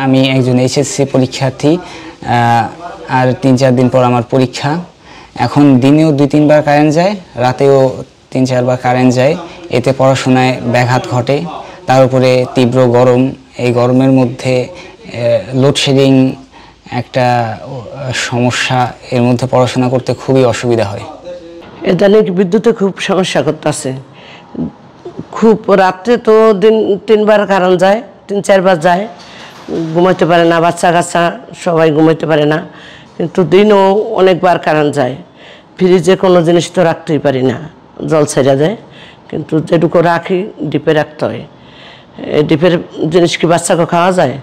আমি একজন এইচএসসি পরীক্ষার্থী, আর 3-4 দিন পর আমার পরীক্ষা। এখন দিনেও 2-3 বার কারেন্ট যায়, রাতেও 3-4 বার কারেন্ট যায়, এতে পড়াশোনায় ব্যাঘাত ঘটে। তার উপরে তীব্র গরম, এই গরমের মধ্যে লোডশেডিং একটা সমস্যা, এর মধ্যে পড়াশোনা করতে খুবই অসুবিধা হয়। ইদানিং বিদ্যুতে খুব সমস্যা করতেছে, খুব রাত্রে তো 3 বার কারেন্ট যায়, 3-4 বার যায়, ঘুমাইতে পারে না, বাচ্চা কাচ্চা সবাই ঘুমাইতে পারে না। কিন্তু দিনও অনেকবার কারেন্ট যায়। ফ্রিজে কোনো জিনিস তো রাখতেই পারি না, জল ছেড়ে দেয়, কিন্তু যেটুকু রাখি ডিপে রাখতে হয়। এই ডিপের জিনিস কি বাচ্চাকে খাওয়া যায়?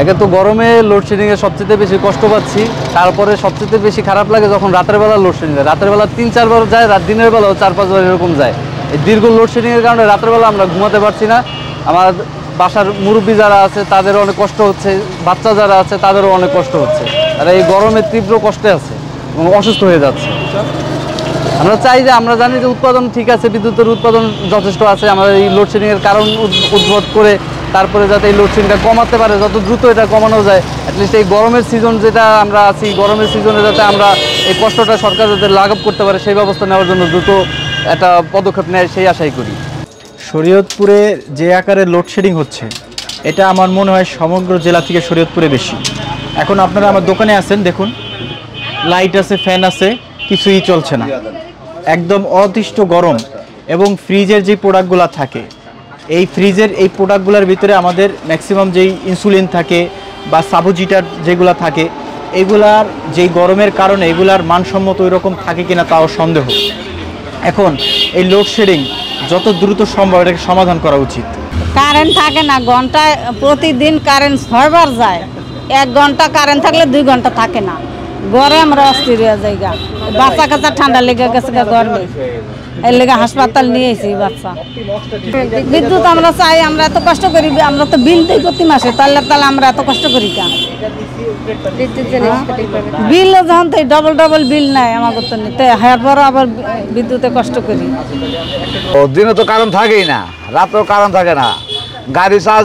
একে তো গরমে লোডশেডিংয়ে সবচেয়ে বেশি কষ্ট পাচ্ছি, তারপরে সবচেয়ে বেশি খারাপ লাগে যখন রাতের বেলা লোডশেডিং যায়। রাতের বেলা 3-4 বার যায়, দিনের বেলাও 4-5 বার এরকম যায়। এই দীর্ঘ লোডশেডিংয়ের কারণে রাতের বেলা আমরা ঘুমাতে পারছি না। আমার বাসার মুরব্বী যারা আছে তাদেরও অনেক কষ্ট হচ্ছে, বাচ্চা যারা আছে তাদেরও অনেক কষ্ট হচ্ছে। তারা এই গরমে তীব্র কষ্টে আছে এবং অসুস্থ হয়ে যাচ্ছে। আমরা চাই যে, আমরা জানি যে উৎপাদন ঠিক আছে, বিদ্যুতের উৎপাদন যথেষ্ট আছে, আমরা এই লোডশেডিংয়ের কারণ উদ্ভব করে তারপরে যাতে এই লোডশেডিংটা কমাতে পারে, যত দ্রুত এটা কমানো যায়। অ্যাটলিস্ট এই গরমের সিজন যেটা আমরা আছি, গরমের সিজনে যাতে আমরা এই কষ্টটা সরকার যাতে লাঘব করতে পারে, সেই ব্যবস্থা নেওয়ার জন্য দ্রুত একটা পদক্ষেপ নেয়, সেই আশাই করি। শরীয়তপুরে যে আকারে লোডশেডিং হচ্ছে, এটা আমার মনে হয় সমগ্র জেলা থেকে শরীয়তপুরে বেশি। এখন আপনারা আমার দোকানে আছেন, দেখুন লাইট আছে, ফ্যান আছে, কিছুই চলছে না, একদম অতিষ্ঠ গরম। এবং ফ্রিজের যে প্রোডাক্টগুলো থাকে, এই ফ্রিজের এই প্রোডাক্টগুলোর ভিতরে আমাদের ম্যাক্সিমাম যেই ইনসুলিন থাকে বা সাবুজিটার যেগুলো থাকে, এগুলার যেই গরমের কারণে এগুলার মানসম্মত ওই রকম থাকে কিনা তাও সন্দেহ। এখন এই লোডশেডিং যত দ্রুত সম্ভব এটাকে সমাধান করা উচিত। কারেন্ট থাকে না, ঘন্টায় প্রতিদিন কারেন্ট 6 বার যায়। 1 ঘন্টা কারেন্ট থাকলে 2 ঘন্টা থাকে না। গরমে আমরা অস্থির হয়ে যাই, বাচ্চা কাচ্চা ঠান্ডা লেগে গেছে গরমে, এর লেগে হাসপাতাল নিয়ে এসেছি বাচ্চা। বিদ্যুৎ আমরা চাই, আমরা এত কষ্ট করি, আমরা তো বিল দিই প্রতি মাসে, তাহলে আমরা এত কষ্ট করি কেন? বিল যখন তো ডবল বিল নেয় আমাকে তো নিতে, হ্যাঁ পরও আবার বিদ্যুতে কষ্ট করি। দিনে তো কারেন্ট থাকেই না, রাতেও কারেন্ট থাকে না, গাড়ি চার্জ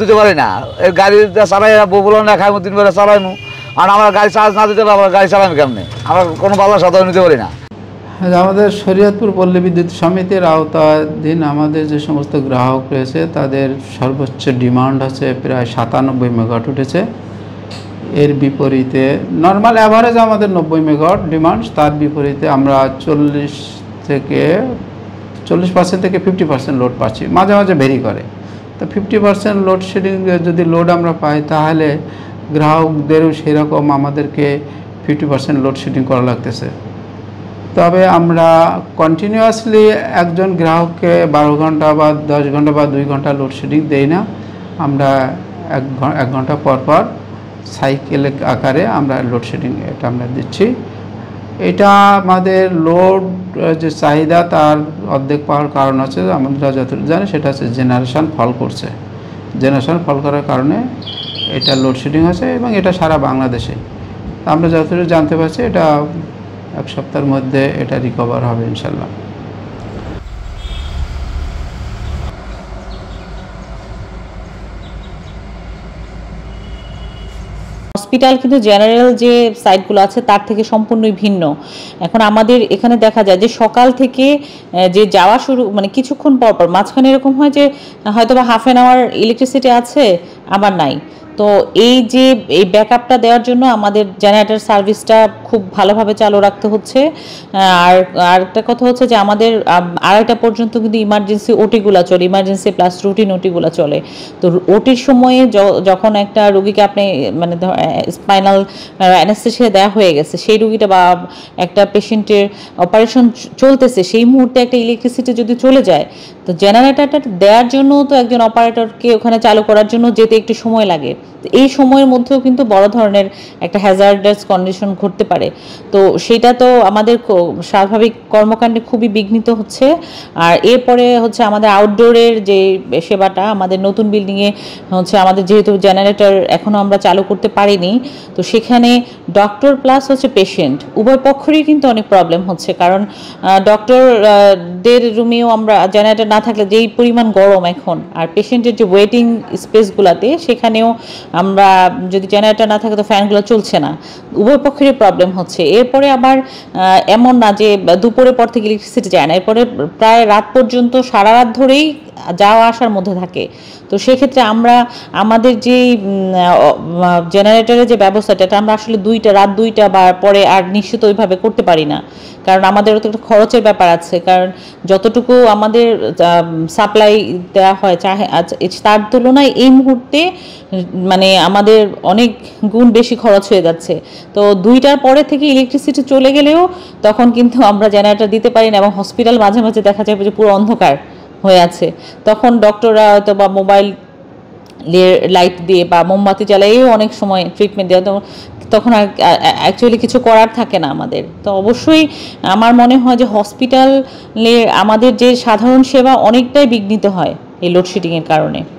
দিতে পারি না, এই গাড়ি চালাই বগুলো না খাইমু, 3 বেলা চালাইমু। আর আমরা গাড়ি চার্জ না দিতে আমরা গাড়ি চালাইমু কেমনে? আমরা কোনো ভালো সাধারণ নিতে পারি না। আমাদের শরীয়তপুর পল্লী বিদ্যুৎ সমিতির আওতাধীন আমাদের যে সমস্ত গ্রাহক রয়েছে তাদের সর্বোচ্চ ডিমান্ড আছে প্রায় 97 মেগাওয়াট উঠেছে। এর বিপরীতে নর্মাল অ্যাভারেজ আমাদের 90 মেগাওয়াট ডিমান্ড, তার বিপরীতে আমরা 40% থেকে 50% লোড পাচ্ছি, মাঝে মাঝে ভেরি করে। তো 50% লোডশেডিং যদি লোড আমরা পাই, তাহলে গ্রাহকদেরও সেরকম আমাদেরকে 50% লোডশেডিং করা লাগতেছে। তবে আমরা কন্টিনিউয়াসলি একজন গ্রাহককে 12 ঘন্টা বা 10 ঘন্টা বা 2 ঘন্টা লোডশেডিং দেই না, আমরা 1 ঘন্টা পর পর সাইকেল আকারে আমরা লোডশেডিং এটা আমরা দিচ্ছি। এটা আমাদের লোড যে চাহিদা তার অর্ধেক পাওয়ার কারণ আছে, আমরা যতটুকু জানি সেটা হচ্ছে জেনারেশন ফল করছে। জেনারেশন ফল করার কারণে এটা লোডশেডিং হচ্ছে এবং এটা সারা বাংলাদেশে। আমরা যতটুকু জানতে পারছি এটা 1 সপ্তাহের মধ্যে এটা রিকভার হবে ইনশাল্লাহ। হসপিটাল কিন্তু জেনারেল যে সাইটগুলো আছে তার থেকে সম্পূর্ণই ভিন্ন। এখন আমাদের এখানে দেখা যায় যে সকাল থেকে যে যাওয়া শুরু, মানে কিছুক্ষণ পর পর মাঝখানে এরকম হয় যে হয়তো বা হাফ অ্যান আওয়ার ইলেকট্রিসিটি আছে, আবার নাই। তো এই যে এই ব্যাকআপটা দেওয়ার জন্য আমাদের জেনারেটর সার্ভিসটা খুব ভালোভাবে চালু রাখতে হচ্ছে। আর একটা কথা হচ্ছে যে আমাদের 2:30 পর্যন্ত কিন্তু ইমার্জেন্সি ওটিগুলো চলে, ইমার্জেন্সি প্লাস রুটিন ওটিগুলো চলে। তো ওটির সময়ে যখন একটা রোগীকে আপনি মানে স্পাইনাল অ্যানেস্থেসিয়া দেওয়া হয়ে গেছে, সেই রোগীটা বা একটা পেশেন্টের অপারেশন চলতেছে, সেই মুহূর্তে একটা ইলেকট্রিসিটি যদি চলে যায়, তো জেনারেটরটা দেওয়ার জন্য তো একজন অপারেটরকে ওখানে চালু করার জন্য যেতে একটু সময় লাগে। এই সময়ের মধ্যেও কিন্তু বড় ধরনের একটা হ্যাজার্ডাস কন্ডিশন ঘটতে পারে। তো সেটা তো আমাদের স্বাভাবিক কর্মকাণ্ডে খুবই বিঘ্নিত হচ্ছে। আর এরপরে হচ্ছে আমাদের আউটডোরের যে সেবাটা, আমাদের নতুন বিল্ডিংয়ে হচ্ছে আমাদের যেহেতু জেনারেটর এখনও আমরা চালু করতে পারিনি, তো সেখানে ডক্টর প্লাস হচ্ছে পেশেন্ট উভয় পক্ষেরই কিন্তু অনেক প্রবলেম হচ্ছে। কারণ ডক্টরদের রুমেও আমরা জেনারেটর না না থাকলে যেই পরিমাণ গরম এখন, আর পেশেন্টের যে ওয়েটিং স্পেসগুলোতে সেখানেও আমরা যদি জেনারেটর না থাকে তো ফ্যানগুলো চলছে না, উভয় পক্ষেরই প্রবলেম হচ্ছে। এরপরে আবার এমন না যে দুপুরের পর থেকে ইলেকট্রিসিটি যায় না, এরপরে প্রায় রাত পর্যন্ত সারা রাত ধরেই যাওয়া আসার মধ্যে থাকে। তো সেক্ষেত্রে আমরা আমাদের যে জেনারেটরের যে ব্যবস্থাটা, এটা আমরা আসলে রাত 2টা বা পরে আর নিশ্চিত ওইভাবে করতে পারি না, কারণ আমাদেরও তো একটা খরচের ব্যাপার আছে। কারণ যতটুকু আমাদের সাপ্লাই দেওয়া হয় তার তুলনায় এই মুহূর্তে মানে আমাদের অনেক গুণ বেশি খরচ হয়ে যাচ্ছে। তো 2টার পরে থেকে ইলেকট্রিসিটি চলে গেলেও তখন কিন্তু আমরা জেনারেটর দিতে পারি না, এবং হসপিটাল মাঝে মাঝে দেখা যায় যে পুরো অন্ধকার হয়ে আছে। তখন ডক্টররা হয়তো বা মোবাইল লাইট দিয়ে বা মোমবাতি জ্বালাইয়েও অনেক সময় ট্রিটমেন্ট দেওয়া, তখন আর অ্যাকচুয়ালি কিছু করার থাকে না আমাদের। তো অবশ্যই আমার মনে হয় যে হসপিটালে আমাদের যে সাধারণ সেবা অনেকটাই বিঘ্নিত হয় এই লোডশেডিংয়ের কারণে।